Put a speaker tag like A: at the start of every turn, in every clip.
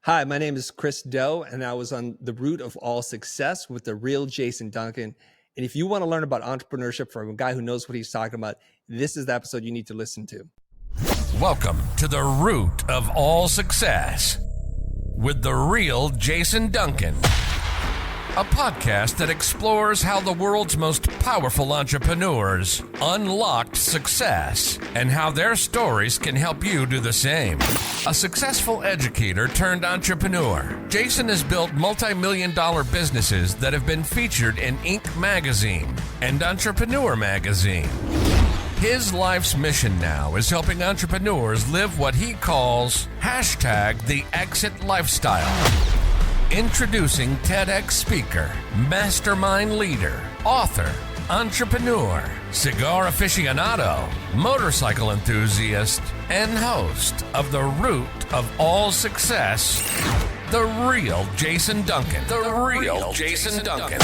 A: Hi, my name is Chris Doe, and I was on the root of all success with the real Jason Duncan. And if you want to learn about entrepreneurship from a guy who knows what he's talking about, this is the episode you need to listen to.
B: Welcome to the root of all success with the real Jason Duncan, a podcast that explores how the world's most powerful entrepreneurs unlocked success and how their stories can help you do the same. A successful educator turned entrepreneur, Jason has built multi-million-dollar businesses that have been featured in Inc. magazine and Entrepreneur magazine. His life's mission now is helping entrepreneurs live what he calls #the exit lifestyle. Introducing TEDx speaker, mastermind leader, author, entrepreneur, cigar aficionado, motorcycle enthusiast, and host of the root of all success, the real Jason Duncan. The real Jason Duncan.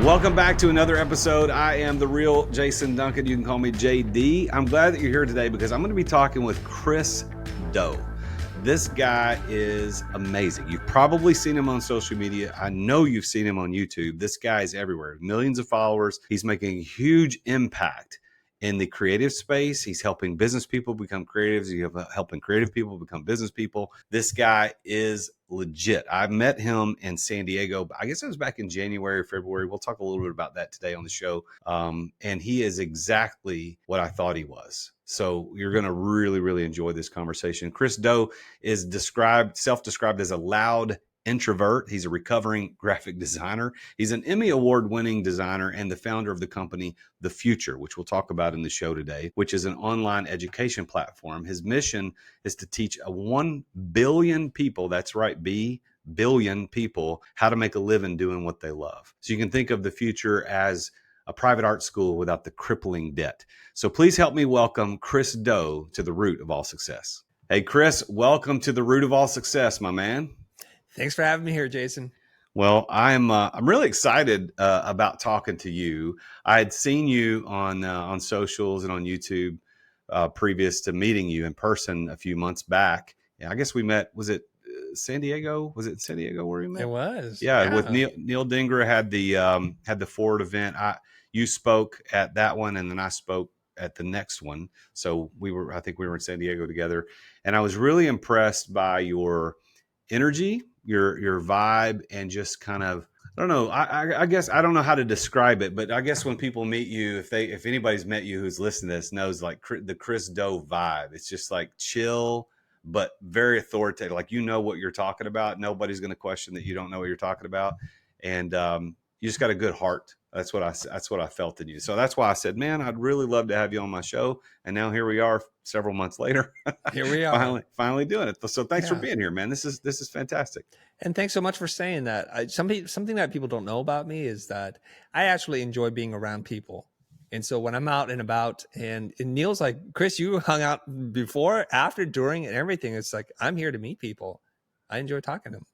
C: Welcome back to another episode. I am the real Jason Duncan. You can call me JD. I'm glad that you're here today because I'm going to be talking with Chris Doe. This guy is amazing. You've probably seen him on social media. I know you've seen him on YouTube. This guy is everywhere. Millions of followers. He's making a huge impact in the creative space. He's helping business people become creatives. He's helping creative people become business people. This guy is legit. I met him in San Diego. I guess it was back in January or February. We'll talk a little bit about that today on the show. And he is exactly what I thought he was. So you're going to really, really enjoy this conversation. Chris Doe is self-described as a loud introvert. He's a recovering graphic designer. He's an Emmy Award-winning designer and the founder of the company The Future, which we'll talk about in the show today, which is an online education platform. His mission is to teach 1 billion people, that's right, billion people, how to make a living doing what they love. So you can think of The Future as a private art school without the crippling debt. So please help me welcome Chris Doe to the root of all success. Hey, Chris, welcome to the root of all success, my man.
A: Thanks for having me here, Jason.
C: Well, I'm really excited about talking to you. I had seen you on socials and on YouTube previous to meeting you in person a few months back. Yeah, I guess we met. Was it San Diego? Was it San Diego where we met?
A: It was.
C: Yeah. With Neil Dinger had the Ford event. You spoke at that one, and then I spoke at the next one. So I think we were in San Diego together, and I was really impressed by your energy, your vibe, and just kind of, I don't know, I guess I don't know how to describe it, but I guess when people meet you, if anybody's met you who's listening to this knows, like, the Chris Doe vibe, it's just like chill but very authoritative. Like, you know what you're talking about. Nobody's going to question that you don't know what you're talking about, and you just got a good heart. That's what I felt in you. So that's why I said, man, I'd really love to have you on my show. And now here we are several months later.
A: Here we are.
C: finally doing it. So thanks for being here, man. This is fantastic.
A: And thanks so much for saying that. Something that people don't know about me is that I actually enjoy being around people. And so when I'm out and about, and Neil's like, Chris, you hung out before, after, during, and everything. It's like, I'm here to meet people. I enjoy talking to them.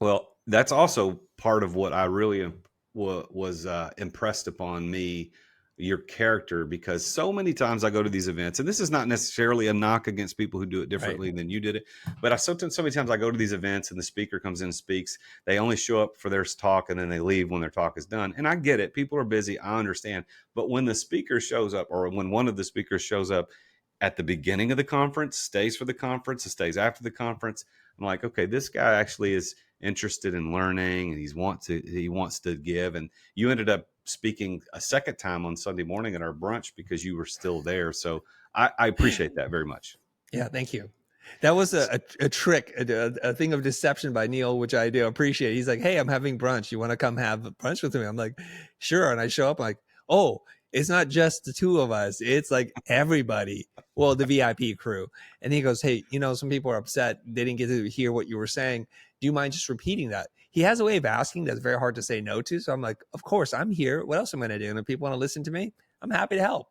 C: Well, that's also part of what I really was impressed upon me, your character, because so many times I go to these events, and this is not necessarily a knock against people who do it differently than you did it, but so many times I go to these events and the speaker comes in and speaks. They only show up for their talk and then they leave when their talk is done. And I get it. People are busy. I understand. But when the speaker shows up, or when one of the speakers shows up at the beginning of the conference, stays for the conference, and stays after the conference, I'm like, okay, this guy actually is interested in learning, and he wants to give. And you ended up speaking a second time on Sunday morning at our brunch because you were still there. So I appreciate that very much.
A: Yeah, thank you. That was a trick, a thing of deception by Neil, which I do appreciate. He's like, hey, I'm having brunch. You want to come have brunch with me? I'm like, sure. And I show up like, oh, it's not just the two of us. It's like everybody. Well, the VIP crew. And he goes, hey, some people are upset. They didn't get to hear what you were saying. Do you mind just repeating that? He has a way of asking that's very hard to say no to. So I'm like, of course, I'm here. What else am I going to do? And if people want to listen to me, I'm happy to help.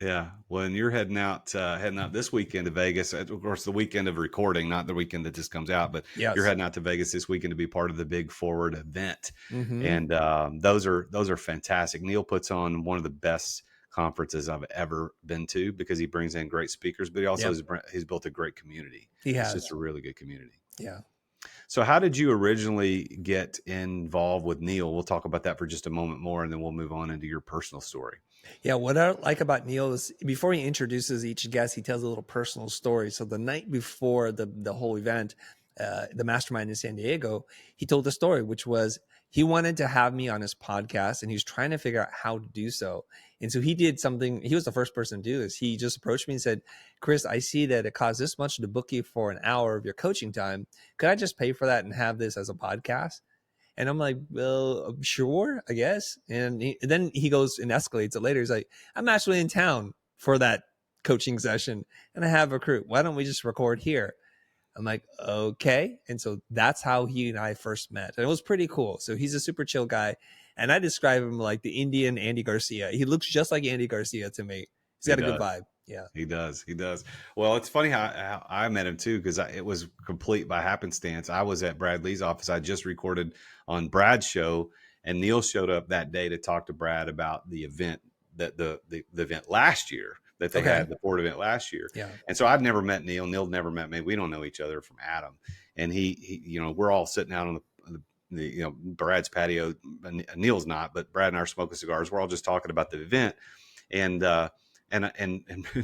C: Yeah. Well, and you're heading out this weekend to Vegas. Of course, the weekend of recording, not the weekend that this comes out, but
A: yes,
C: you're heading out to Vegas this weekend to be part of the Big Forward event.
A: Mm-hmm.
C: And those are fantastic. Neil puts on one of the best conferences I've ever been to because he brings in great speakers, but he also he's built a great community.
A: He has.
C: It's just a really good community.
A: Yeah.
C: So how did you originally get involved with Neil? We'll talk about that for just a moment more, and then we'll move on into your personal story.
A: Yeah, what I like about Neil is before he introduces each guest, he tells a little personal story. So the night before the whole event, the mastermind in San Diego, he told a story, which was he wanted to have me on his podcast, and he was trying to figure out how to do so. And so he did something. He was the first person to do this. He just approached me and said, "Chris, I see that it costs this much to book you for an hour of your coaching time. Could I just pay for that and have this as a podcast?" And I'm like, well, sure, I guess. And then he goes and escalates it later. He's like, I'm actually in town for that coaching session and I have a crew. Why don't we just record here? I'm like, okay. And so that's how he and I first met. And it was pretty cool. So he's a super chill guy. And I describe him like the Indian Andy Garcia. He looks just like Andy Garcia to me. He's got a good vibe. Yeah.
C: He does. He does. Well, it's funny how I met him too, because it was complete by happenstance. I was at Brad Lee's office. I just recorded on Brad's show, and Neil showed up that day to talk to Brad about the event that the event last year that they had, the Ford event last year.
A: Yeah.
C: And so I'd never met Neil. Neil never met me. We don't know each other from Adam. And he you know, we're all sitting out on the you know, Brad's patio. Neil's not, but Brad and I are smoking cigars. We're all just talking about the event. And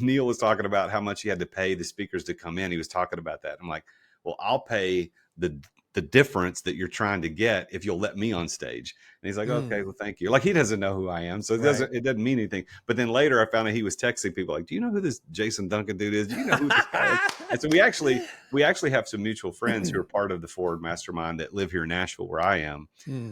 C: Neil was talking about how much he had to pay the speakers to come in. He was talking about that. I'm like, well, I'll pay the difference that you're trying to get if you'll let me on stage. And he's like, okay, well, thank you. Like, he doesn't know who I am, so it doesn't mean anything. But then later I found out he was texting people like, do you know who this Jason Duncan dude is? Do you know who this guy is? And so we actually have some mutual friends who are part of the Ford Mastermind that live here in Nashville where I am.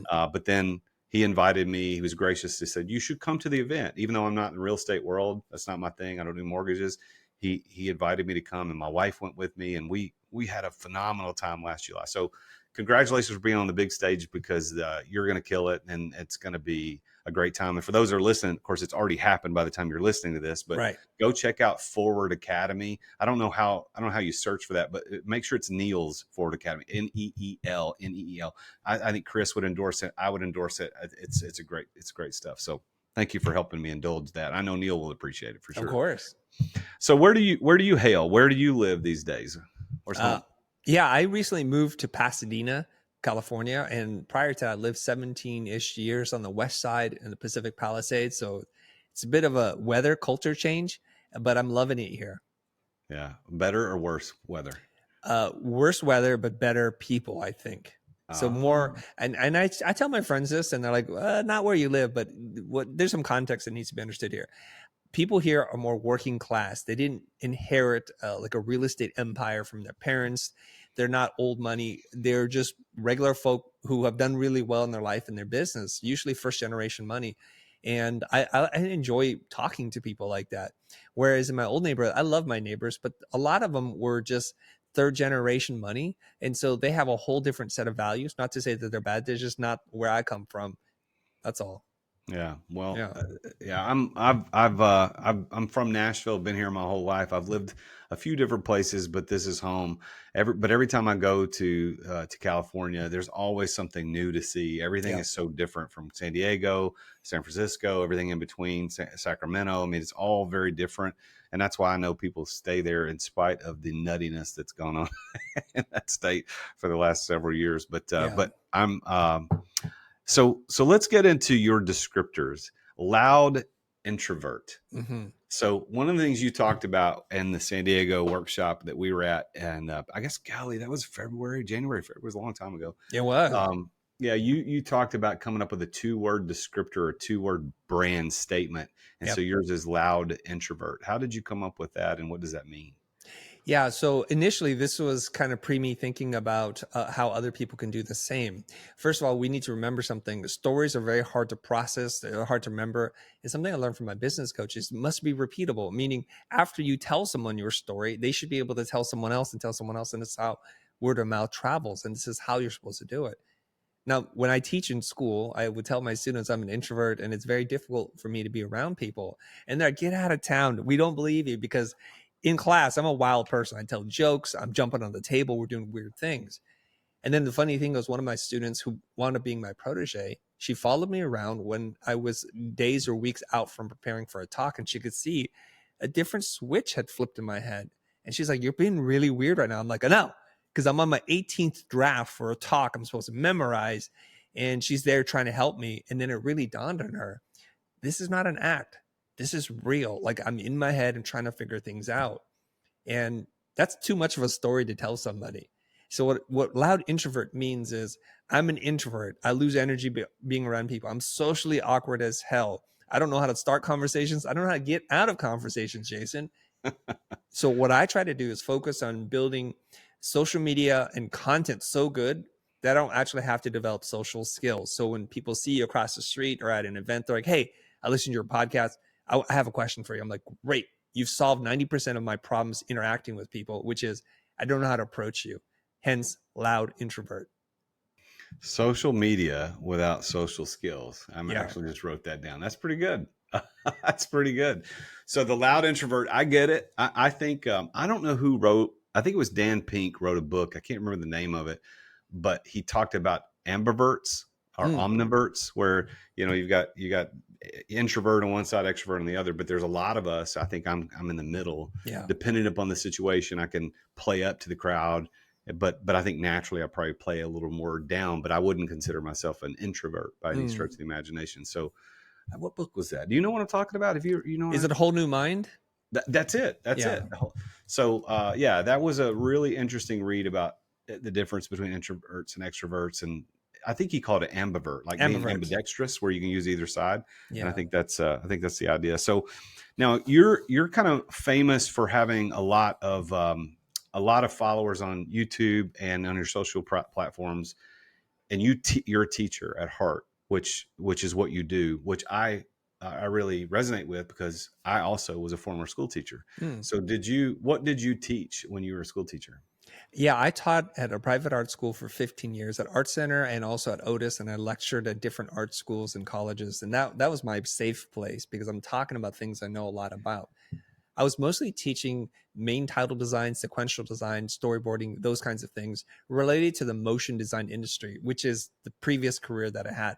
C: But then he invited me. He was gracious. He said, you should come to the event. Even though I'm not in the real estate world, that's not my thing. I don't do mortgages. He invited me to come, and my wife went with me, and we had a phenomenal time last July. So congratulations for being on the big stage, because you're going to kill it, and it's going to be a great time. And for those that are listening, of course, it's already happened by the time you're listening to this, but go check out Forward Academy. I don't know how you search for that, but make sure it's Neil's Forward Academy, Neel. I think Chris would endorse it. I would endorse it. It's great stuff. So thank you for helping me indulge that. I know Neil will appreciate it for sure.
A: Of course.
C: So where do you hail? Where do you live these days?
A: Yeah, I recently moved to Pasadena, California. And prior to that, I lived 17-ish years on the west side in the Pacific Palisades. So it's a bit of a weather culture change, but I'm loving it here.
C: Yeah. Better or worse weather?
A: Worse weather, but better people, I think. So more, and I tell my friends this, and they're like, not where you live, but there's some context that needs to be understood here. People here are more working class. They didn't inherit like a real estate empire from their parents. They're not old money. They're just regular folk who have done really well in their life and their business, usually first generation money. And I enjoy talking to people like that. Whereas in my old neighborhood, I love my neighbors, but a lot of them were just third generation money. And so they have a whole different set of values. Not to say that they're bad. They're just not where I come from. That's all.
C: Yeah. Well, I'm from Nashville. Been here my whole life. I've lived a few different places, but this is home. Every time I go to California, there's always something new to see. Everything is so different from San Diego, San Francisco, everything in between, Sacramento. I mean, it's all very different. And that's why I know people stay there in spite of the nuttiness that's gone on in that state for the last several years. But I'm, So let's get into your descriptors. Loud introvert.
A: Mm-hmm.
C: So one of the things you talked about in the San Diego workshop that we were at, and I guess, golly, that was January, February. It was a long time ago.
A: It was.
C: You talked about coming up with a 2-word descriptor or 2-word brand statement. And so yours is loud introvert. How did you come up with that, and what does that mean?
A: Yeah. So initially, this was kind of me thinking about how other people can do the same. First of all, we need to remember something. Stories are very hard to process. They're hard to remember. And something I learned from my business coaches must be repeatable, meaning after you tell someone your story, they should be able to tell someone else and tell someone else. And it's how word of mouth travels. And this is how you're supposed to do it. Now, when I teach in school, I would tell my students I'm an introvert and it's very difficult for me to be around people. And they're like, get out of town. We don't believe you, because in class, I'm a wild person. I tell jokes. I'm jumping on the table. We're doing weird things. And then the funny thing was, one of my students who wound up being my protege, she followed me around when I was days or weeks out from preparing for a talk, and she could see a different switch had flipped in my head. And she's like, you're being really weird right now. I'm like, I know. because I'm on my 18th draft for a talk I'm supposed to memorize. And she's there trying to help me. And then it really dawned on her, this is not an act. This is real. Like, I'm in my head and trying to figure things out. And that's too much of a story to tell somebody. So what loud introvert means is I'm an introvert. I lose energy being around people. I'm socially awkward as hell. I don't know how to start conversations. I don't know how to get out of conversations, Jason. So what I try to do is focus on building social media and content so good that I don't actually have to develop social skills. So when people see you across the street or at an event, they're like, hey, I listened to your podcast. I have a question for you. I'm like, great. You've solved 90% of my problems interacting with people, which is I don't know how to approach you. Hence, loud introvert.
C: Social media without social skills. Actually just wrote that down. That's pretty good. That's pretty good. So the loud introvert, I get it. I think, I don't know who wrote, I think it was Dan Pink wrote a book. I can't remember the name of it, but he talked about ambiverts or omniverts, where, you got introvert on one side, extrovert on the other, but there's a lot of us. I think I'm in the middle.
A: Yeah.
C: Depending upon the situation, I can play up to the crowd, but I think naturally I probably play a little more down, but I wouldn't consider myself an introvert by any stretch of the imagination. So what book was that? Do you know what I'm talking about? If you know,
A: is it A Whole New Mind?
C: That's it. That's it. So that was a really interesting read about the difference between introverts and extroverts. And I think he called it ambivert, like being ambidextrous, where you can use either side. Yeah. And I think that's the idea. So now you're kind of famous for having a lot of followers on YouTube and on your social platforms, and you're a teacher at heart, which is what you do, which I really resonate with, because I also was a former school teacher. So what did you teach when you were a school teacher?
A: Yeah, I taught at a private art school for 15 years at Art Center and also at Otis, and I lectured at different art schools and colleges. And that was my safe place, because I'm talking about things I know a lot about. I was mostly teaching main title design, sequential design, storyboarding, those kinds of things related to the motion design industry, which is the previous career that I had.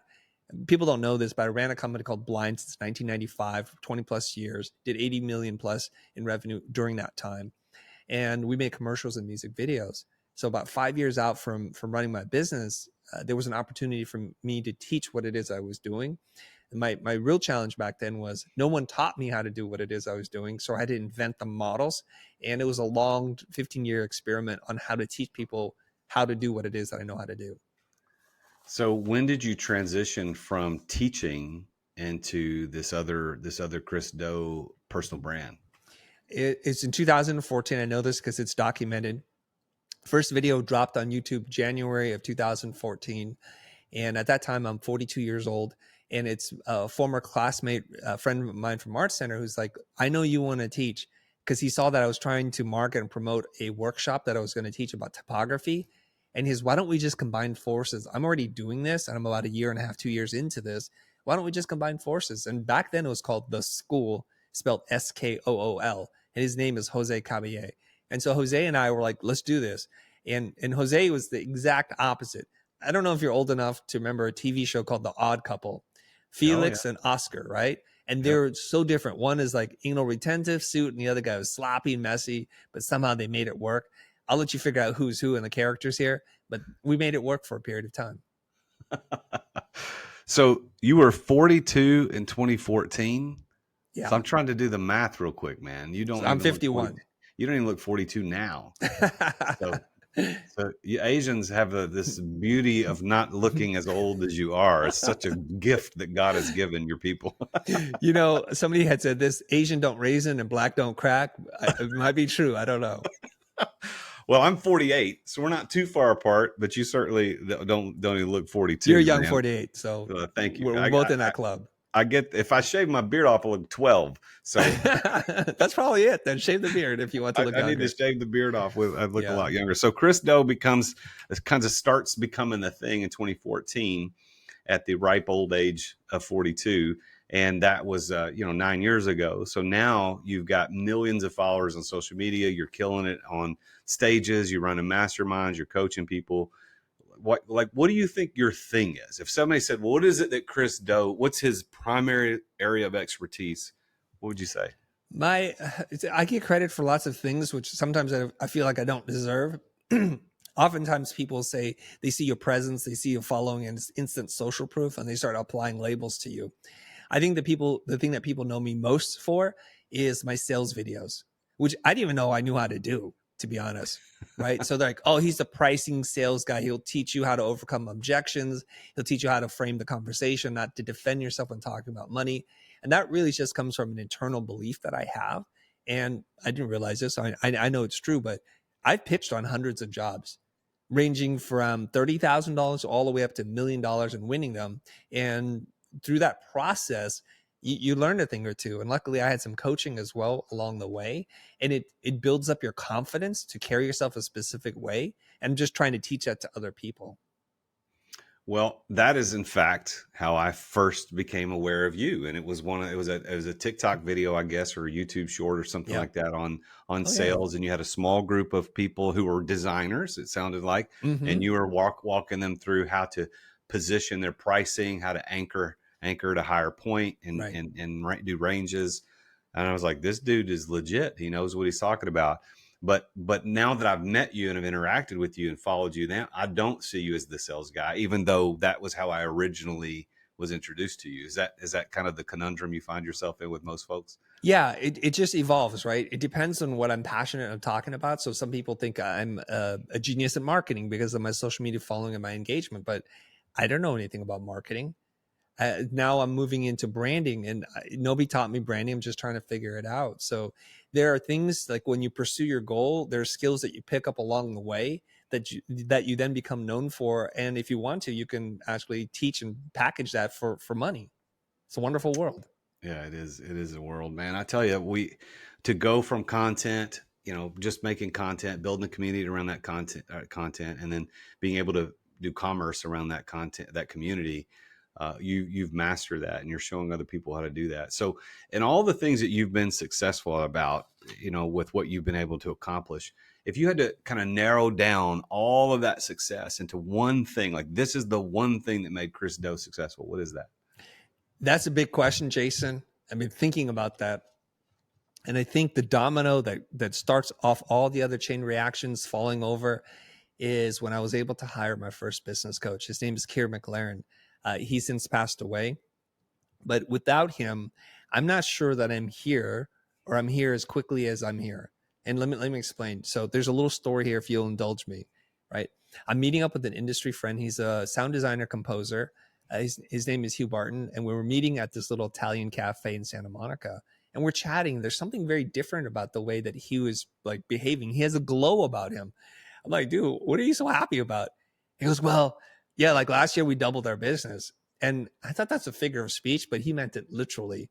A: People don't know this, but I ran a company called Blind since 1995, 20 plus years, did 80 million plus in revenue during that time. And we made commercials and music videos. So about 5 years out from running my business, there was an opportunity for me to teach what it is I was doing. And my real challenge back then was no one taught me how to do what it is I was doing. So I had to invent the models. And it was a long 15-year experiment on how to teach people how to do what it is that I know how to do.
C: So when did you transition from teaching into this other Chris Do personal brand?
A: It's in 2014. I know this because it's documented. First video dropped on YouTube January of 2014. And at that time, I'm 42 years old. And it's a former classmate, a friend of mine from Art Center, who's like, I know you want to teach, because he saw that I was trying to market and promote a workshop that I was going to teach about typography. And why don't we just combine forces? I'm already doing this, and I'm about 1.5 years, 2 years into this. Why don't we just combine forces? And back then it was called The School, spelled Skool. And his name is Jose Caballé. And so Jose and I were like, let's do this. And Jose was the exact opposite. I don't know if you're old enough to remember a TV show called The Odd Couple, Felix and Oscar, right? And they're so different. One is like anal retentive suit, and the other guy was sloppy and messy, but somehow they made it work. I'll let you figure out who's who in the characters here, but we made it work for a period of time.
C: So you were 42 in 2014.
A: Yeah.
C: So I'm trying to do the math real quick, man.
A: I'm 51.
C: You don't even look 42 now. So you Asians have this beauty of not looking as old as you are. It's such a gift that God has given your people.
A: Somebody had said this: Asian don't raisin and black don't crack. It might be true. I don't know.
C: Well, I'm 48, so we're not too far apart, but you certainly don't even look 42.
A: You're young, man. 48, so
C: thank you.
A: We're both in that club.
C: I get, if I shave my beard off, I look 12. So
A: that's probably it. Then shave the beard if you want to look younger.
C: I need to shave the beard off. I look a lot younger. So Chris Do starts becoming the thing in 2014 at the ripe old age of 42. And that was, 9 years ago. So now you've got millions of followers on social media. You're killing it on stages. You're running masterminds. You're coaching people. What do you think your thing is? If somebody said, well, what is it that Chris Do, what's his primary area of expertise? What would you say? I
A: get credit for lots of things, which sometimes I feel like I don't deserve. Oftentimes people say they see your presence, they see you following, and it's instant social proof, and they start applying labels to you. I think the thing that people know me most for is my sales videos, which I didn't even know I knew how to do, to be honest. Right. So they're like, oh, he's the pricing sales guy. He'll teach you how to overcome objections. He'll teach you how to frame the conversation, not to defend yourself when talking about money. And that really just comes from an internal belief that I have. And I didn't realize this. I know it's true, but I've pitched on hundreds of jobs, ranging from $30,000 all the way up to $1 million and winning them. And through that process, you learn a thing or two. And luckily I had some coaching as well along the way. And it builds up your confidence to carry yourself a specific way. And just trying to teach that to other people.
C: Well, that is in fact how I first became aware of you. And it was a TikTok video, I guess, or a YouTube short or something like that on sales. Yeah. And you had a small group of people who were designers, it sounded like, and you were walking them through how to position their pricing, how to anchor at a higher point and do ranges. And I was like, this dude is legit. He knows what he's talking about. But now that I've met you and have interacted with you and followed you, now I don't see you as the sales guy, even though that was how I originally was introduced to you. Is that kind of the conundrum you find yourself in with most folks?
A: Yeah, it just evolves, right? It depends on what I'm passionate of talking about. So some people think I'm a genius at marketing because of my social media following and my engagement, but I don't know anything about marketing. Now I'm moving into branding, and nobody taught me branding. I'm just trying to figure it out. So there are things like when you pursue your goal, there are skills that you pick up along the way that you then become known for. And if you want to, you can actually teach and package that for money. It's a wonderful world.
C: Yeah, it is. It is a world, man. I tell you, to go from content, just making content, building a community around that content, and then being able to do commerce around that content, that community. You've mastered that, and you're showing other people how to do that. So, in all the things that you've been successful about, with what you've been able to accomplish, if you had to kind of narrow down all of that success into one thing, like this is the one thing that made Chris Do successful, what is that?
A: That's a big question, Jason. I've been thinking about that. And I think the domino that starts off all the other chain reactions falling over is when I was able to hire my first business coach. His name is Keir McLaren. He's since passed away, but without him, I'm not sure that I'm here as quickly as I'm here. And let me explain. So there's a little story here if you'll indulge me, right? I'm meeting up with an industry friend. He's a sound designer, composer. His name is Hugh Barton. And we were meeting at this little Italian cafe in Santa Monica, and we're chatting. There's something very different about the way that Hugh is like behaving. He has a glow about him. I'm like, dude, what are you so happy about? He goes, well, yeah, like last year we doubled our business. And I thought that's a figure of speech, but he meant it literally.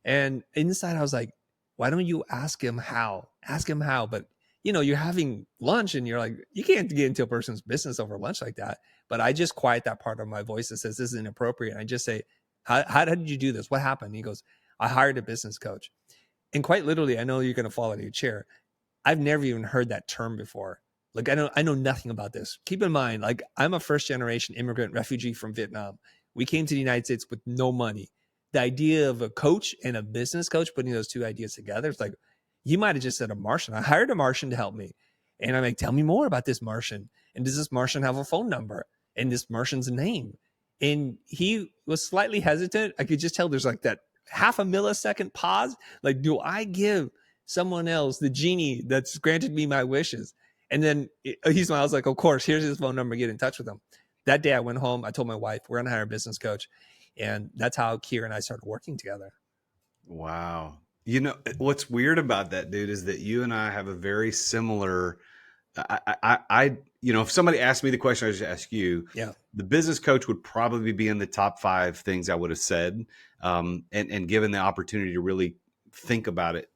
A: And inside I was like, why don't you ask him how? Ask him how. But you're having lunch and you're like, you can't get into a person's business over lunch like that. But I just quiet that part of my voice that says this is inappropriate. I just say, how did you do this? What happened? He goes, I hired a business coach. And quite literally, I know you're going to fall out of your chair. I've never even heard that term before. Like, I know nothing about this. Keep in mind, like, I'm a first generation immigrant refugee from Vietnam. We came to the United States with no money. The idea of a coach and a business coach, putting those two ideas together, it's like, you might have just said a Martian. I hired a Martian to help me. And I'm like, tell me more about this Martian. And does this Martian have a phone number? And this Martian's name? And he was slightly hesitant. I could just tell there's like that half a millisecond pause. Like, do I give someone else the genie that's granted me my wishes? And then he smiles like, of course, here's his phone number. Get in touch with him. That day I went home. I told my wife, we're going to hire a business coach. And that's how Keir and I started working together.
C: Wow. What's weird about that, dude, is that you and I have a very similar, if somebody asked me the question I just asked you, the business coach would probably be in the top 5 things I would have said. And given the opportunity to really think about it,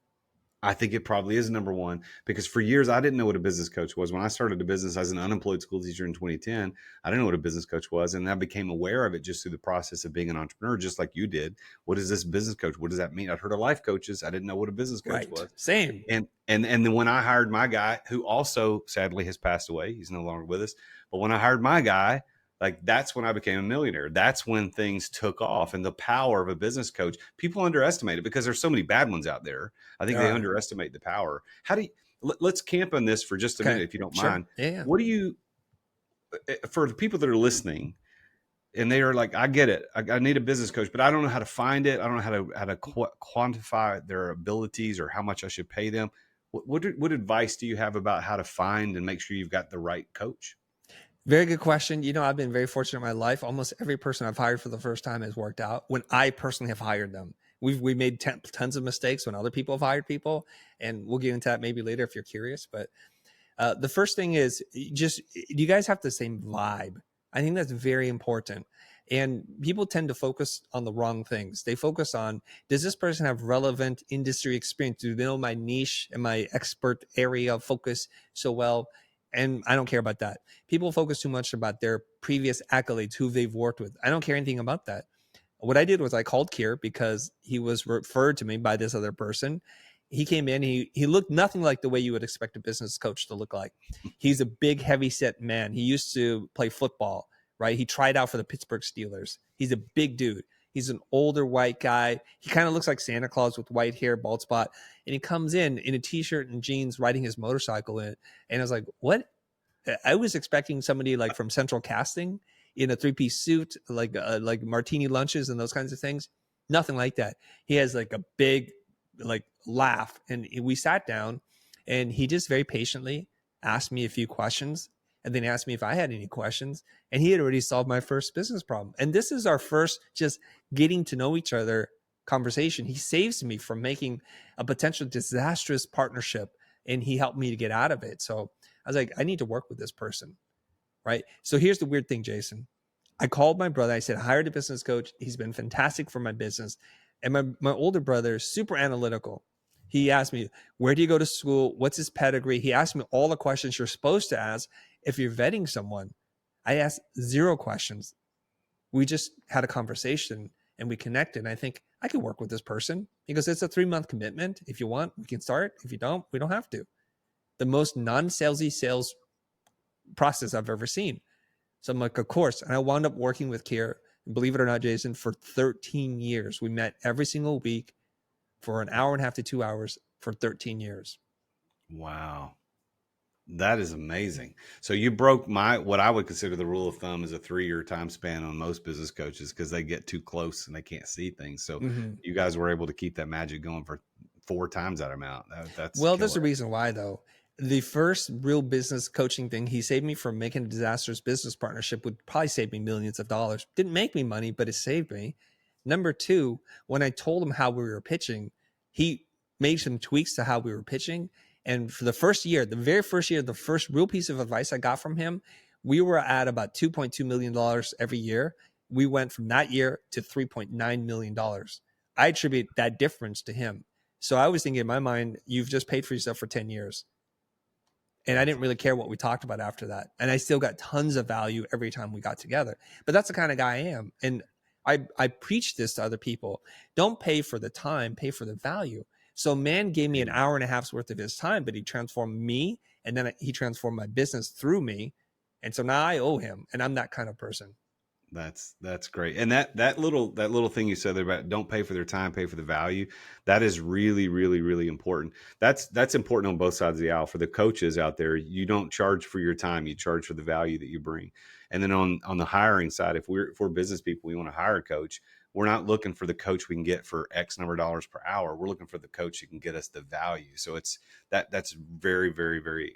C: I think it probably is number 1, because for years I didn't know what a business coach was. When I started a business as an unemployed school teacher in 2010, I didn't know what a business coach was. And I became aware of it just through the process of being an entrepreneur, just like you did. What is this business coach? What does that mean? I'd heard of life coaches. I didn't know what a business coach was.
A: Same.
C: And then when I hired my guy, who also sadly has passed away, he's no longer with us. But when I hired my guy, like, that's when I became a millionaire. That's when things took off. And the power of a business coach, people underestimate it because there's so many bad ones out there. I think they underestimate the power. Let's camp on this for just a minute, if you don't mind.
A: Yeah.
C: What do you for the people that are listening, and they are like, I get it. I need a business coach, but I don't know how to find it. I don't know how to quantify their abilities or how much I should pay them. What advice do you have about how to find and make sure you've got the right coach?
A: Very good question. I've been very fortunate in my life. Almost every person I've hired for the first time has worked out when I personally have hired them. We made tons of mistakes when other people have hired people, and we'll get into that maybe later if you're curious. But the first thing is just, do you guys have the same vibe? I think that's very important. And people tend to focus on the wrong things. They focus on, does this person have relevant industry experience? Do they know my niche and my expert area of focus so well? And I don't care about that. People focus too much about their previous accolades, who they've worked with. I don't care anything about that. What I did was I called Kier because he was referred to me by this other person. He came in, he looked nothing like the way you would expect a business coach to look like. He's a big, heavy set man. He used to play football, right? He tried out for the Pittsburgh Steelers. He's a big dude. He's an older white guy. He kind of looks like Santa Claus with white hair, bald spot. And he comes in a t-shirt and jeans, riding his motorcycle in. And I was like, what? I was expecting somebody like from Central Casting in a 3-piece suit, like martini lunches and those kinds of things. Nothing like that. He has like a big laugh, and we sat down, and he just very patiently asked me a few questions, and then asked me if I had any questions, and he had already solved my first business problem. And this is our first just getting to know each other conversation. He saves me from making a potential disastrous partnership, and he helped me to get out of it. So I was like, I need to work with this person, right? So here's the weird thing, Jason. I called my brother. I said, I hired a business coach. He's been fantastic for my business. And my older brother is super analytical. He asked me, where do you go to school? What's his pedigree? He asked me all the questions you're supposed to ask if you're vetting someone. I asked 0 questions. We just had a conversation and we connected. And I think I could work with this person because it's a 3-month commitment. If you want, we can start. If you don't, we don't have to. The most non-salesy sales process I've ever seen. So I'm like, of course. And I wound up working with Kier, believe it or not, Jason, for 13 years. We met every single week for an hour and a half to 2 hours for 13 years.
C: Wow. That is amazing. So you broke what I would consider the rule of thumb is a 3-year time span on most business coaches because they get too close and they can't see things. So you guys were able to keep that magic going for 4 times that amount. That's
A: well, there's a reason why, though. The first real business coaching thing, he saved me from making a disastrous business partnership, would probably save me millions of dollars. Didn't make me money, but it saved me. Number 2, when I told him how we were pitching, he made some tweaks to how we were pitching. And for the first year, the very first year, the first real piece of advice I got from him, we were at about $2.2 million every year. We went from that year to $3.9 million. I attribute that difference to him. So I was thinking in my mind, you've just paid for yourself for 10 years. And I didn't really care what we talked about after that. And I still got tons of value every time we got together. But that's the kind of guy I am. And I preach this to other people. Don't pay for the time, pay for the value. So man gave me an hour and a half's worth of his time, but he transformed me. And then he transformed my business through me. And so now I owe him. And I'm that kind of person.
C: That's great. And that little thing you said there about don't pay for their time, pay for the value. That is really, really, really important. That's important on both sides of the aisle. For the coaches out there, you don't charge for your time, you charge for the value that you bring. And then on the hiring side, if we're business people, we want to hire a coach. We're not looking for the coach we can get for X number of dollars per hour. We're looking for the coach who can get us the value. So that's very, very, very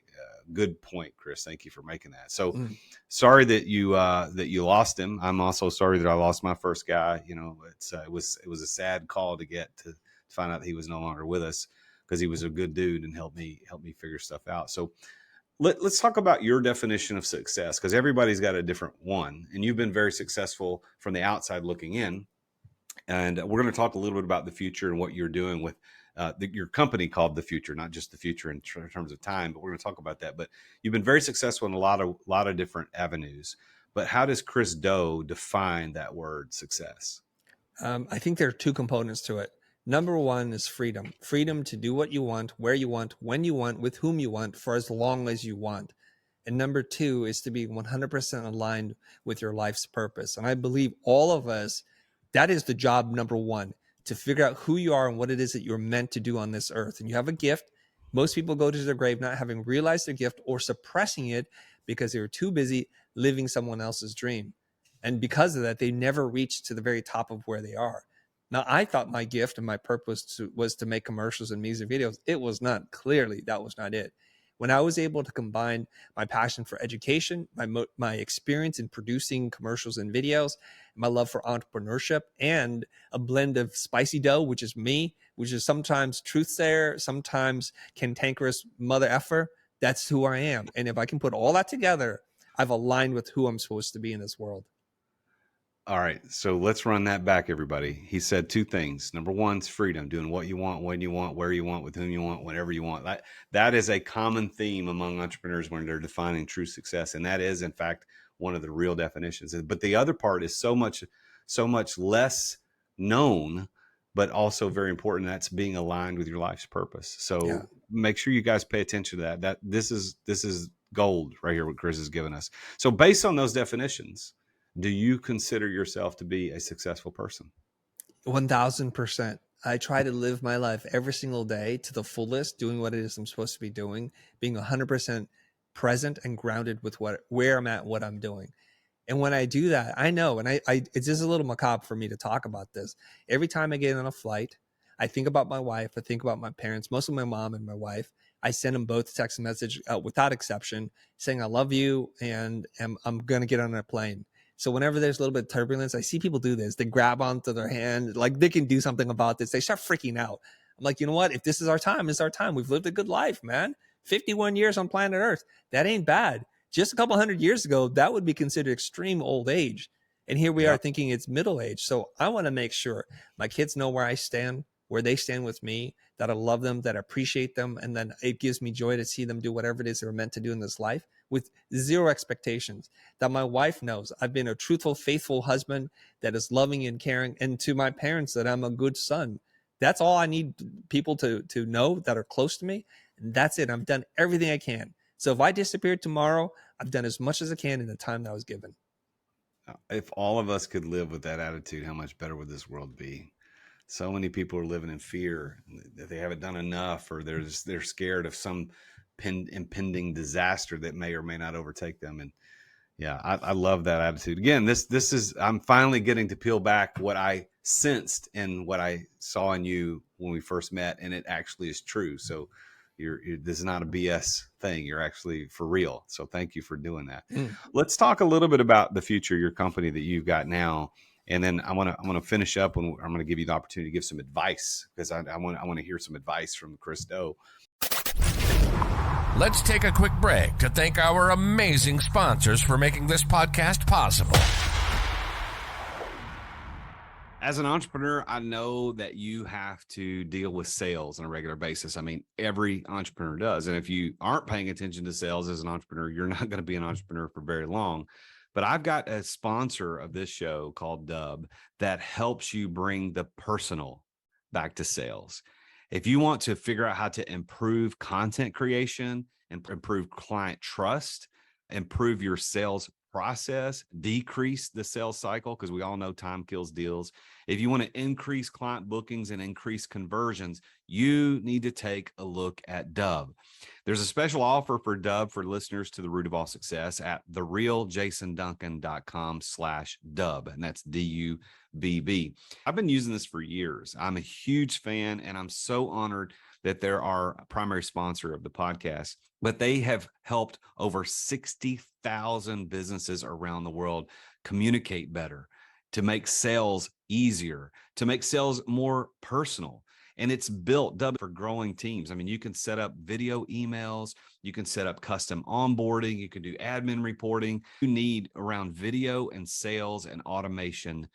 C: good point, Chris. Thank you for making that. So sorry that you lost him. I'm also sorry that I lost my first guy. It was a sad call to get to find out that he was no longer with us because he was a good dude and helped me figure stuff out. So let's talk about your definition of success, because everybody's got a different one, and you've been very successful from the outside looking in. And we're going to talk a little bit about the future and what you're doing with your company called The Future, not just the future in terms of time, but we're going to talk about that. But you've been very successful in a lot of different avenues. But how does Chris Do define that word success?
A: I think there are 2 components to it. Number 1 is freedom. Freedom to do what you want, where you want, when you want, with whom you want, for as long as you want. And number 2 is to be 100% aligned with your life's purpose. And I believe all of us, that is the job number 1, to figure out who you are and what it is that you're meant to do on this earth. And you have a gift. Most people go to their grave not having realized their gift or suppressing it because they were too busy living someone else's dream. And because of that, they never reached to the very top of where they are. Now, I thought my gift and my purpose was to make commercials and music videos. It was not. Clearly, that was not it. When I was able to combine my passion for education, my experience in producing commercials and videos, my love for entrepreneurship, and a blend of spicy dough, which is me, which is sometimes truthsayer, sometimes cantankerous mother effer, that's who I am. And if I can put all that together, I've aligned with who I'm supposed to be in this world.
C: All right, so let's run that back, everybody. He said two things. Number one is freedom, doing what you want, when you want, where you want, with whom you want, whenever you want. That is a common theme among entrepreneurs when they're defining true success, and that is, in fact, one of the real definitions. But the other part is so much less known, but also very important. That's being aligned with your life's purpose. So make sure you guys pay attention to that. This is gold right here, what Chris has given us. So based on those definitions, do you consider yourself to be a successful person?
A: 1000%. I try to live my life every single day to the fullest, doing what it is I'm supposed to be doing, being 100% present and grounded with where I'm at, what I'm doing. And when I do that, I know, and I it's just a little macabre for me to talk about this. Every time I get on a flight, I think about my wife. I think about my parents, mostly my mom and my wife. I send them both a text message without exception saying, I love you, and I'm going to get on a plane. So whenever there's a little bit of turbulence, I see people do this. They grab onto their hand, like they can do something about this. They start freaking out. I'm like, you know what? If this is our time, it's our time. We've lived a good life, man. 51 years on planet Earth. That ain't bad. Just a couple hundred years ago, that would be considered extreme old age. And here we are thinking it's middle age. So I want to make sure my kids know where I stand, where they stand with me, that I love them, that I appreciate them. And then it gives me joy to see them do whatever it is they're meant to do in this life with zero expectations. That my wife knows I've been a truthful, faithful husband that is loving and caring. And to my parents, that I'm a good son. That's all I need people to know that are close to me. And that's it. I've done everything I can. So if I disappeared tomorrow, I've done as much as I can in the time that I was given.
C: If all of us could live with that attitude, how much better would this world be? So many people are living in fear that they haven't done enough, or they're scared of some impending disaster that may or may not overtake them. And yeah, I love that attitude. Again, this is, I'm finally getting to peel back what I sensed and what I saw in you when we first met, and it actually is true. So this is not a BS thing. You're actually for real. So thank you for doing that. Let's talk a little bit about the future, your company that you've got now. And then I want to finish up, and I'm going to give you the opportunity to give some advice, because I want to hear some advice from Chris Doe.
B: Let's take a quick break to thank our amazing sponsors for making this podcast possible.
C: As an entrepreneur, I know that you have to deal with sales on a regular basis. I mean, every entrepreneur does. And if you aren't paying attention to sales as an entrepreneur, you're not going to be an entrepreneur for very long. But I've got a sponsor of this show called Dub that helps you bring the personal back to sales. If you want to figure out how to improve content creation and improve client trust, improve your sales process, decrease the sales cycle, because we all know time kills deals. If you want to increase client bookings and increase conversions, you need to take a look at Dub. There's a special offer for Dub for listeners to The Root of All Success at therealjasonduncan.com/Dub, and that's DUBB. I've been using this for years. I'm a huge fan, and I'm so honored that they're our primary sponsor of the podcast. But they have helped over 60,000 businesses around the world communicate better, to make sales easier, to make sales more personal. And it's built Dub for growing teams. I mean, you can set up video emails, you can set up custom onboarding, you can do admin reporting. You need around video and sales and automation.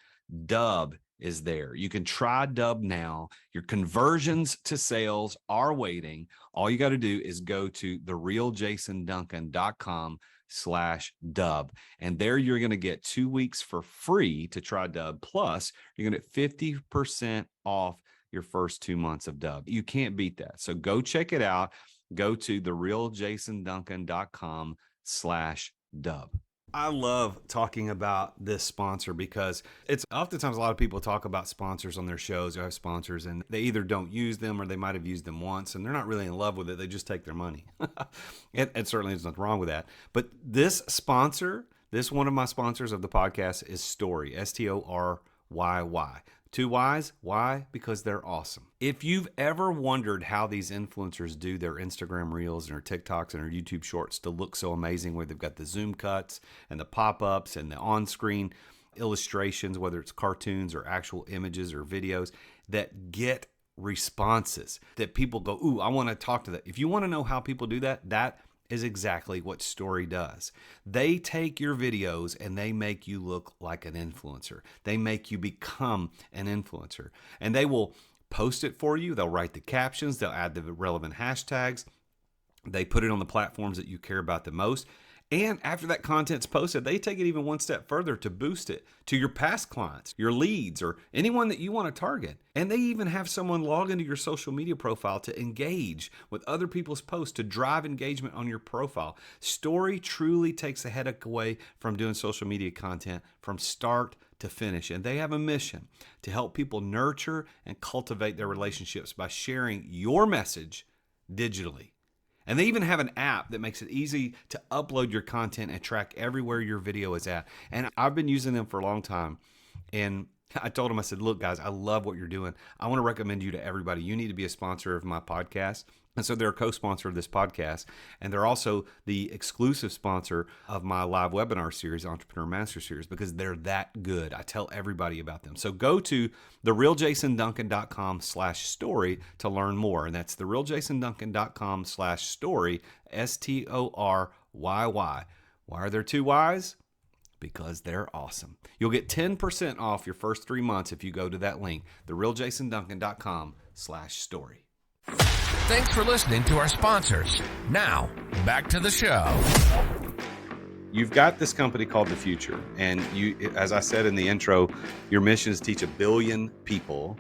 C: Dub is there. You can try Dub now. Your conversions to sales are waiting. All you got to do is go to therealjasonduncan.com/Dub. And there you're going to get 2 weeks for free to try Dub. Plus, you're going to get 50% off your first 2 months of Dub. You can't beat that. So go check it out. Go to therealjasonduncan.com/Dub. I love talking about this sponsor because it's oftentimes a lot of people talk about sponsors on their shows. They have sponsors and they either don't use them or they might have used them once and they're not really in love with it. They just take their money. And certainly there's nothing wrong with that. But this sponsor This one of my sponsors of the podcast is Story, Storyy. 2 Ys. Why? Because they're awesome. If you've ever wondered how these influencers do their Instagram Reels and their TikToks and their YouTube Shorts to look so amazing, where they've got the zoom cuts and the pop-ups and the on-screen illustrations, whether it's cartoons or actual images or videos that get responses that people go, ooh, I want to talk to that. If you want to know how people do that, that is exactly what Story does. They take your videos and they make you look like an influencer. They make you become an influencer. And they will post it for you. They'll write the captions. They'll add the relevant hashtags. They put it on the platforms that you care about the most. And after that content's posted, they take it even one step further to boost it to your past clients, your leads, or anyone that you want to target. And they even have someone log into your social media profile to engage with other people's posts to drive engagement on your profile. Story truly takes the headache away from doing social media content from start to finish. And they have a mission to help people nurture and cultivate their relationships by sharing your message digitally. And they even have an app that makes it easy to upload your content and track everywhere your video is at. And I've been using them for a long time. And I told them, I said, look, guys, I love what you're doing. I want to recommend you to everybody. You need to be a sponsor of my podcast. And so they're a co-sponsor of this podcast. And they're also the exclusive sponsor of my live webinar series, Entrepreneur Master Series, because they're that good. I tell everybody about them. So go to therealjasonduncan.com/story to learn more. And that's therealjasonduncan.com/story, STORYY. Why are there 2 Ys? Because they're awesome. You'll get 10% off your first 3 months if you go to that link, therealjasonduncan.com/story.
B: Thanks for listening to our sponsors. Now, back to the show.
C: You've got this company called The Future, and you, as I said in the intro, your mission is to teach 1 billion people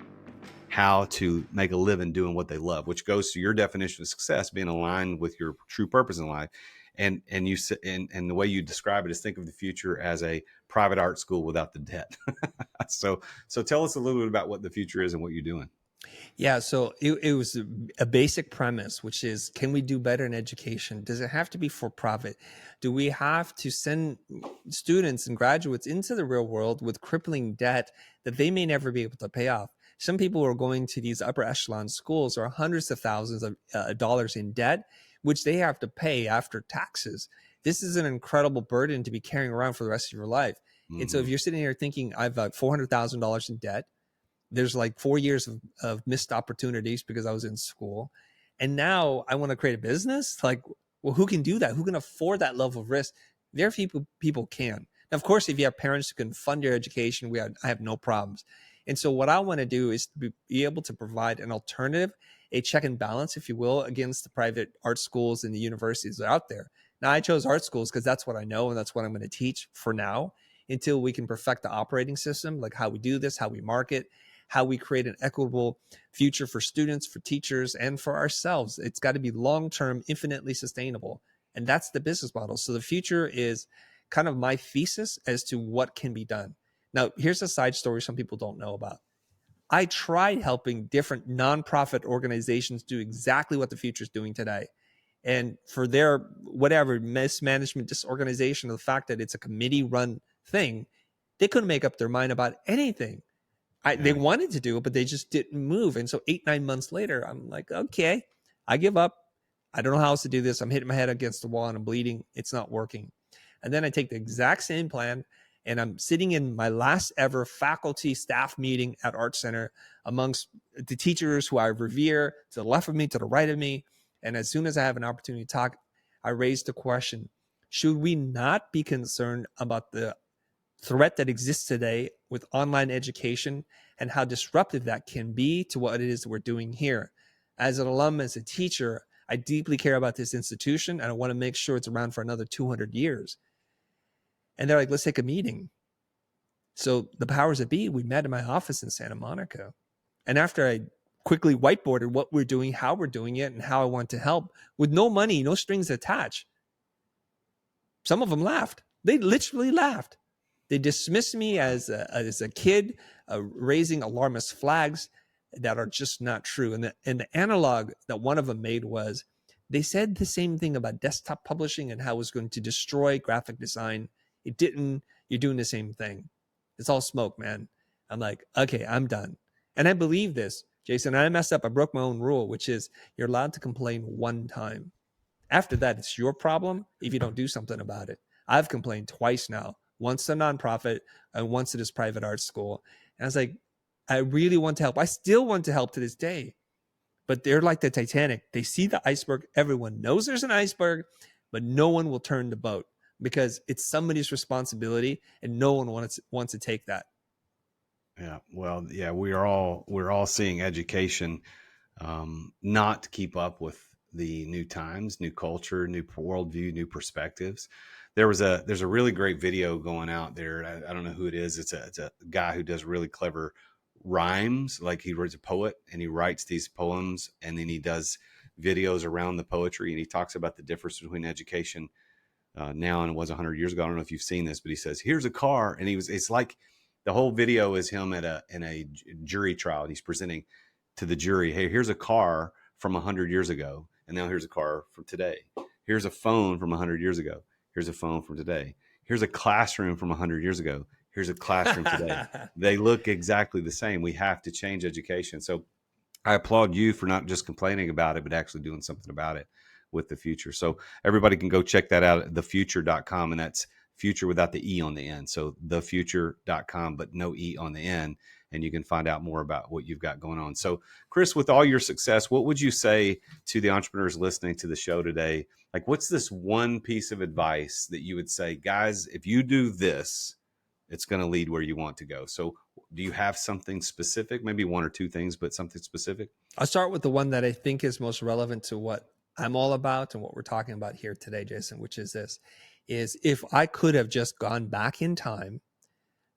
C: how to make a living doing what they love, which goes to your definition of success, being aligned with your true purpose in life. And the way you describe it is, think of The Future as a private art school without the debt. So tell us a little bit about what The Future is and what you're doing.
A: Yeah, so it was a basic premise, which is, can we do better in education? Does it have to be for profit? Do we have to send students and graduates into the real world with crippling debt that they may never be able to pay off? Some people who are going to these upper echelon schools are hundreds of thousands of dollars in debt, which they have to pay after taxes. This is an incredible burden to be carrying around for the rest of your life. Mm-hmm. And so if you're sitting here thinking, I've got $400,000 in debt, there's like 4 years of missed opportunities because I was in school. And now I want to create a business. Like, well, who can do that? Who can afford that level of risk? Very few people can. Now, of course, if you have parents who can fund your education, I have no problems. And so what I want to do is to be able to provide an alternative, a check and balance, if you will, against the private art schools and the universities that are out there. Now, I chose art schools because that's what I know and that's what I'm going to teach for now, until we can perfect the operating system, like how we do this, how we market, how we create an equitable future for students, for teachers, and for ourselves. It's got to be long-term, infinitely sustainable. And that's the business model. So The Future is kind of my thesis as to what can be done. Now, here's a side story some people don't know about. I tried helping different nonprofit organizations do exactly what The Future is doing today. And for their whatever mismanagement, disorganization, the fact that it's a committee-run thing, they couldn't make up their mind about anything. They wanted to do it, but they just didn't move. And so 8-9 months later, I'm like, okay, I give up. I don't know how else to do this. I'm hitting my head against the wall and I'm bleeding. It's not working. And then I take the exact same plan and I'm sitting in my last ever faculty staff meeting at Art Center amongst the teachers who I revere, to the left of me, to the right of me. And as soon as I have an opportunity to talk, I raise the question, should we not be concerned about the threat that exists today with online education and how disruptive that can be to what it is that we're doing here? As an alum, as a teacher, I deeply care about this institution and I want to make sure it's around for another 200 years. And they're like, let's take a meeting. So the powers that be, we met in my office in Santa Monica. And after I quickly whiteboarded what we're doing, how we're doing it, and how I want to help, with no money, no strings attached, some of them laughed. They literally laughed. They dismissed me as a kid raising alarmist flags that are just not true. And the analog that one of them made was, they said the same thing about desktop publishing and how it was going to destroy graphic design It didn't. You're doing the same thing. It's all smoke, man. I'm like, okay, I'm done. And I believe this, Jason. I messed up. I broke my own rule, which is you're allowed to complain one time. After that, it's your problem if you don't do something about it. I've complained twice now, once to a nonprofit and once to this private art school. And I was like, I really want to help. I still want to help to this day. But they're like the Titanic. They see the iceberg. Everyone knows there's an iceberg, but no one will turn the boat because it's somebody's responsibility and no one wants to take that.
C: Yeah. Well, yeah, we're all seeing education not keep up with the new times, new culture, new worldview, new perspectives. There's a really great video going out there. I don't know who it is. It's a guy who does really clever rhymes. Like he was a poet and he writes these poems and then he does videos around the poetry and he talks about the difference between education now and it was 100 years ago. I don't know if you've seen this, but he says, here's a car. And it's like the whole video is him in a jury trial. And he's presenting to the jury, hey, here's a car from 100 years ago. And now here's a car from today. Here's a phone from 100 years ago. Here's a phone from today. Here's a classroom from 100 years ago. Here's a classroom today. They look exactly the same. We have to change education. So I applaud you for not just complaining about it, but actually doing something about it with the future. So everybody can go check that out at thefuture.com. And that's future without the E on the end. So thefuture.com, but no E on the end. And you can find out more about what you've got going on. So Chris, with all your success, what would you say to the entrepreneurs listening to the show today? Like, what's this one piece of advice that you would say, guys, if you do this, it's going to lead where you want to go? So do you have something specific, maybe one or two things, but something specific?
A: I'll start with the one that I think is most relevant to what I'm all about and what we're talking about here today, Jason, which is this, is if I could have just gone back in time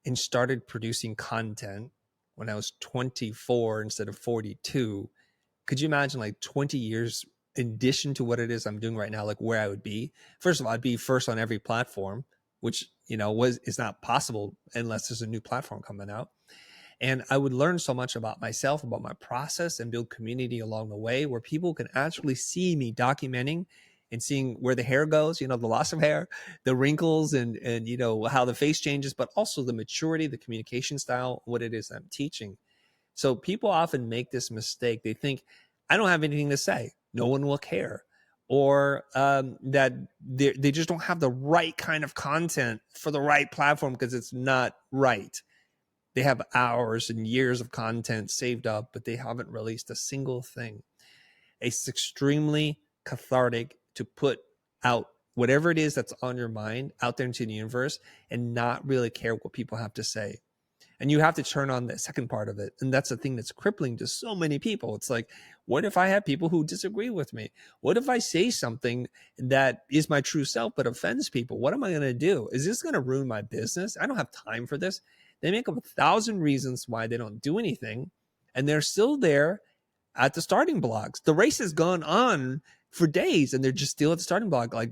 A: and started producing content when I was 24 instead of 42, could you imagine like 20 years in addition to what it is I'm doing right now, like where I would be? First of all, I'd be first on every platform, which, is not possible unless there's a new platform coming out. And I would learn so much about myself, about my process, and build community along the way where people can actually see me documenting and seeing where the hair goes, the loss of hair, the wrinkles, and how the face changes, but also the maturity, the communication style, what it is I'm teaching. So people often make this mistake. They think, I don't have anything to say. No one will care. Or that they just don't have the right kind of content for the right platform because it's not right. They have hours and years of content saved up, but they haven't released a single thing. It's extremely cathartic to put out whatever it is that's on your mind out there into the universe and not really care what people have to say. And you have to turn on the second part of it. And that's the thing that's crippling to so many people. It's like, what if I have people who disagree with me? What if I say something that is my true self but offends people? What am I going to do? Is this going to ruin my business? I don't have time for this. They make up 1,000 reasons why they don't do anything. And they're still there at the starting blocks. The race has gone on for days and they're just still at the starting block. Like,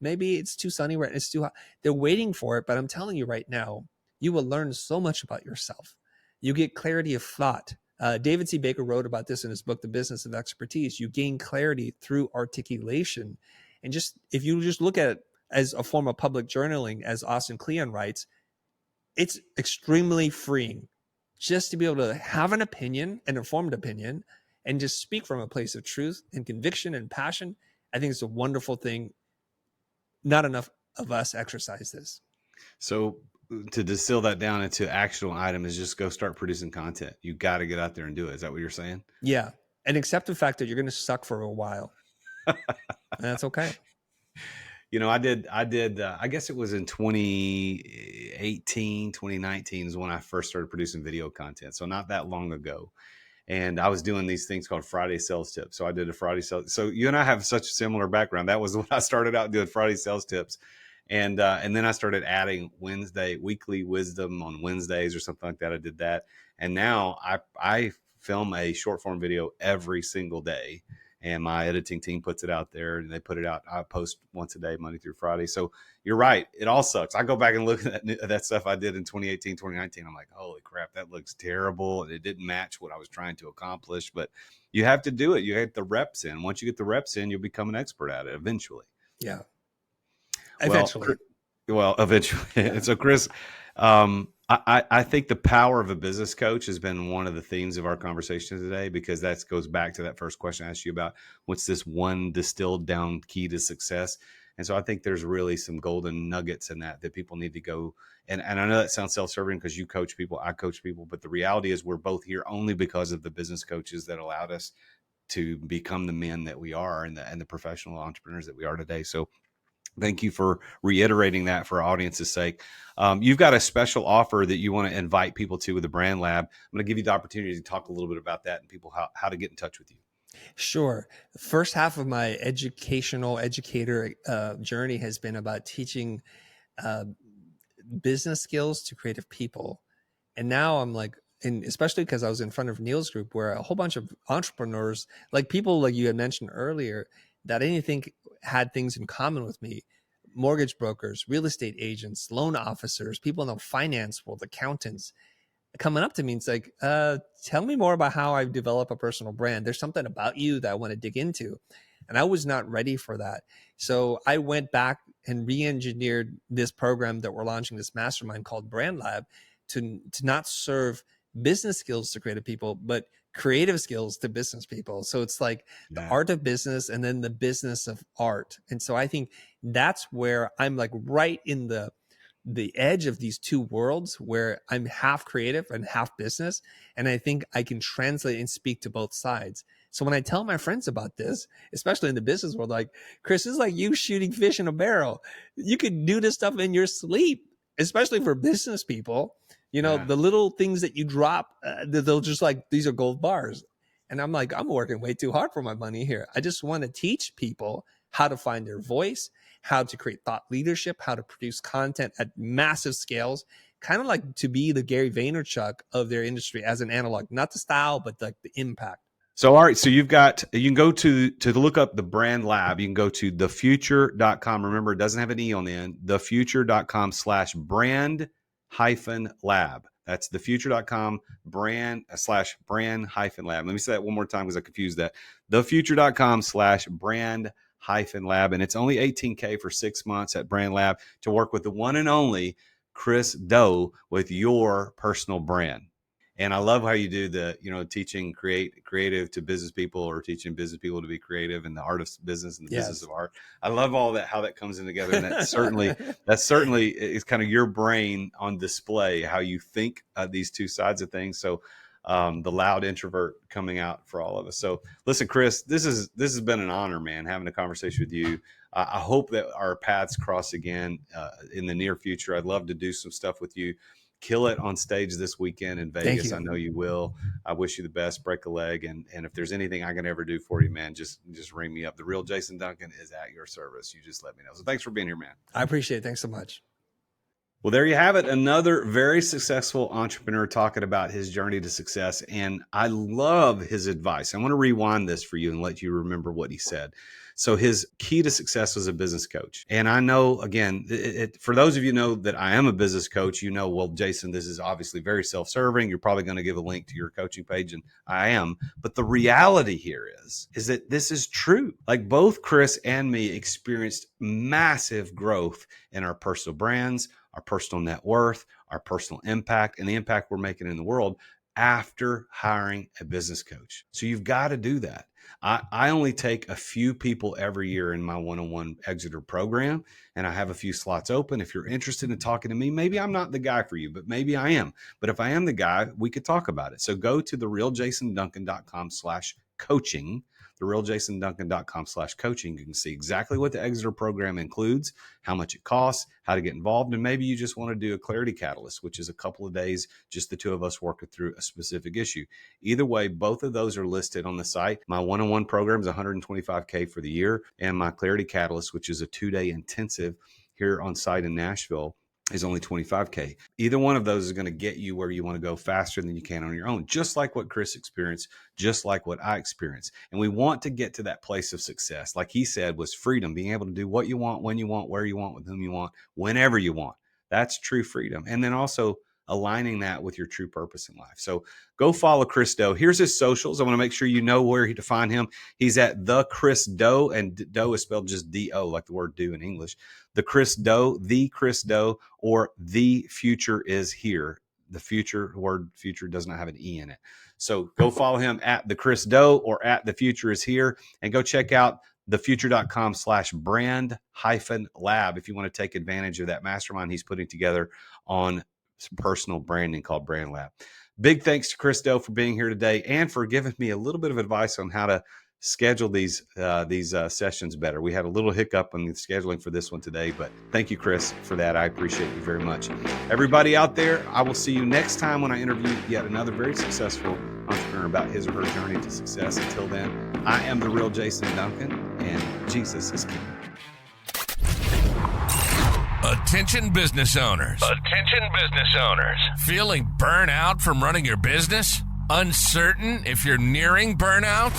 A: maybe it's too sunny right now. It's too hot. They're waiting for it. But I'm telling you right now, you will learn so much about yourself. You get clarity of thought. David C. Baker wrote about this in his book, The Business of Expertise. You gain clarity through articulation. And if you just look at it as a form of public journaling, as Austin Kleon writes, it's extremely freeing just to be able to have an opinion, an informed opinion, and just speak from a place of truth and conviction and passion. I think it's a wonderful thing. Not enough of us exercise this.
C: So to distill that down into actionable item is just go start producing content. You got to get out there and do it. Is that what you're saying?
A: Yeah. And accept the fact that you're going to suck for a while. And that's okay.
C: I did, I guess it was in 2018, 2019 is when I first started producing video content. So not that long ago. And I was doing these things called Friday sales tips. So I did a Friday sales. So you and I have such a similar background. That was when I started out doing Friday sales tips. And then I started adding weekly wisdom on Wednesdays or something like that. I did that. And now I film a short form video every single day. And my editing team puts it out there and they put it out. I post once a day, Monday through Friday. So you're right. It all sucks. I go back and look at that stuff I did in 2018, 2019. I'm like, holy crap, that looks terrible. And it didn't match what I was trying to accomplish. But you have to do it. You get the reps in. Once you get the reps in, you'll become an expert at it eventually.
A: Yeah.
C: Eventually. Well, Well, eventually. And so, Chris, I think the power of a business coach has been one of the themes of our conversation today, because that goes back to that first question I asked you about what's this one distilled down key to success. And so I think there's really some golden nuggets in that people need to go. And I know that sounds self-serving because you coach people, I coach people, but the reality is we're both here only because of the business coaches that allowed us to become the men that we are and the professional entrepreneurs that we are today. So thank you for reiterating that for our audience's sake. You've got a special offer that you want to invite people to with the Brand Lab. I'm going to give you the opportunity to talk a little bit about that and people how to get in touch with you.
A: Sure. The first half of my educator journey has been about teaching uh, business skills to creative people. And now I'm like, and especially because I was in front of Neil's group where a whole bunch of entrepreneurs, like people like you had mentioned earlier, that I didn't think had things in common with me. Mortgage brokers, real estate agents, loan officers, people in the finance world, accountants, coming up to me and it's like, tell me more about how I develop a personal brand. There's something about you that I want to dig into. And I was not ready for that. So I went back and re-engineered this program that we're launching, this mastermind called Brand Lab, to not serve business skills to creative people, but creative skills to business people. So it's like the art of business and then the business of art. And so I think that's where I'm like right in the edge of these two worlds where I'm half creative and half business. And I think I can translate and speak to both sides. So when I tell my friends about this, especially in the business world, like, Chris, it's like you shooting fish in a barrel. You can do this stuff in your sleep, especially for business people. You know, the little things that you drop, they'll just like, these are gold bars. And I'm like, I'm working way too hard for my money here. I just want to teach people how to find their voice, how to create thought leadership, how to produce content at massive scales, kind of like to be the Gary Vaynerchuk of their industry as an analog, not the style, but like the impact.
C: So, all right. So you can go to look up the Brand Lab. You can go to thefuture.com. Remember, it doesn't have an E on the end, thefuture.com/brand-lab. That's thefuture.com brand/brand-lab. Let me say that one more time because I confused that. Thefuture.com/brand-lab. And it's only $18K for 6 months at Brand Lab to work with the one and only Chris Do with your personal brand. And I love how you do the, teaching creative to business people, or teaching business people to be creative, and the art of business and the business of art. I love all that, how that comes in together. And that certainly is kind of your brain on display, how you think these two sides of things. So the loud introvert coming out for all of us. So listen, Chris, this has been an honor, man, having a conversation with you. I hope that our paths cross again in the near future. I'd love to do some stuff with you. Kill it on stage this weekend in Vegas. I know you will. I wish you the best. Break a leg. And if there's anything I can ever do for you, man, just ring me up. The real Jason Duncan is at your service. You just let me know. So thanks for being here, man.
A: I appreciate it. Thanks so much.
C: Well, there you have it. Another very successful entrepreneur talking about his journey to success. And I love his advice. I want to rewind this for you and let you remember what he said. So his key to success was a business coach. And I know, again, for those of you know that I am a business coach, well, Jason, this is obviously very self-serving. You're probably going to give a link to your coaching page, and I am. But the reality here is that this is true. Like both Chris and me experienced massive growth in our personal brands, our personal net worth, our personal impact, and the impact we're making in the world after hiring a business coach. So you've got to do that. I only take a few people every year in my one-on-one Exeter program, and I have a few slots open. If you're interested in talking to me, maybe I'm not the guy for you, but maybe I am. But if I am the guy, we could talk about it. So go to therealjasonduncan.com/coaching, therealjasonduncan.com/coaching. You can see exactly what the Exeter program includes, how much it costs, how to get involved, and maybe you just want to do a clarity catalyst, which is a couple of days, just the two of us working through a specific issue. Either way, both of those are listed on the site. My one-on-one program is $125K for the year, and my clarity catalyst, which is a 2-day intensive here on site in Nashville, is only $25K. Either one of those is going to get you where you want to go faster than you can on your own, just like what Chris experienced, just like what I experienced. And we want to get to that place of success. Like he said, was freedom, being able to do what you want, when you want, where you want, with whom you want, whenever you want. That's true freedom. And then also aligning that with your true purpose in life. So go follow Chris Do. Here's his socials. I want to make sure you know where to find him. He's at the Chris Do, and Do is spelled just D-O, like the word do in English. The Chris Do, or The Future Is Here. The word future does not have an E in it. So go follow him at the Chris Do or at The Future Is Here, and go check out thefuture.com/brand-lab if you want to take advantage of that mastermind he's putting together on personal branding called Brand Lab. Big thanks to Chris Do for being here today and for giving me a little bit of advice on how to schedule these sessions better. We had a little hiccup on the scheduling for this one today, but thank you, Chris, for that. I appreciate you very much. Everybody out there, I will see you next time when I interview yet another very successful entrepreneur about his or her journey to success. Until then, I am the real Jason Duncan, and Jesus is king.
B: Attention business owners. Attention business owners. Feeling burnout from running your business? Uncertain if you're nearing burnout?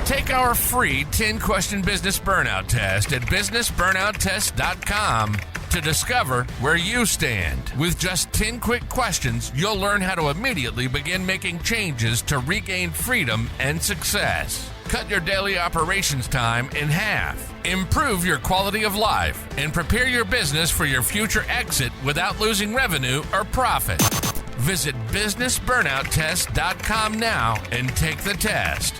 B: Take our free 10-question business burnout test at businessburnouttest.com to discover where you stand. With just 10 quick questions, you'll learn how to immediately begin making changes to regain freedom and success. Cut your daily operations time in half. Improve your quality of life and prepare your business for your future exit without losing revenue or profit. Visit businessburnouttest.com now and take the test.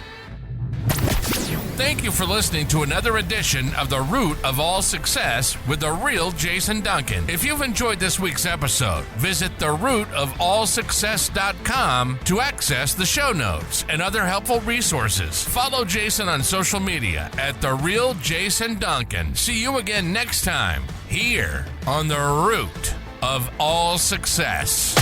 B: Thank you for listening to another edition of The Root of All Success with the real Jason Duncan. If you've enjoyed this week's episode, visit therootofallsuccess.com to access the show notes and other helpful resources. Follow Jason on social media at The Real Jason Duncan. See you again next time here on The Root of All Success.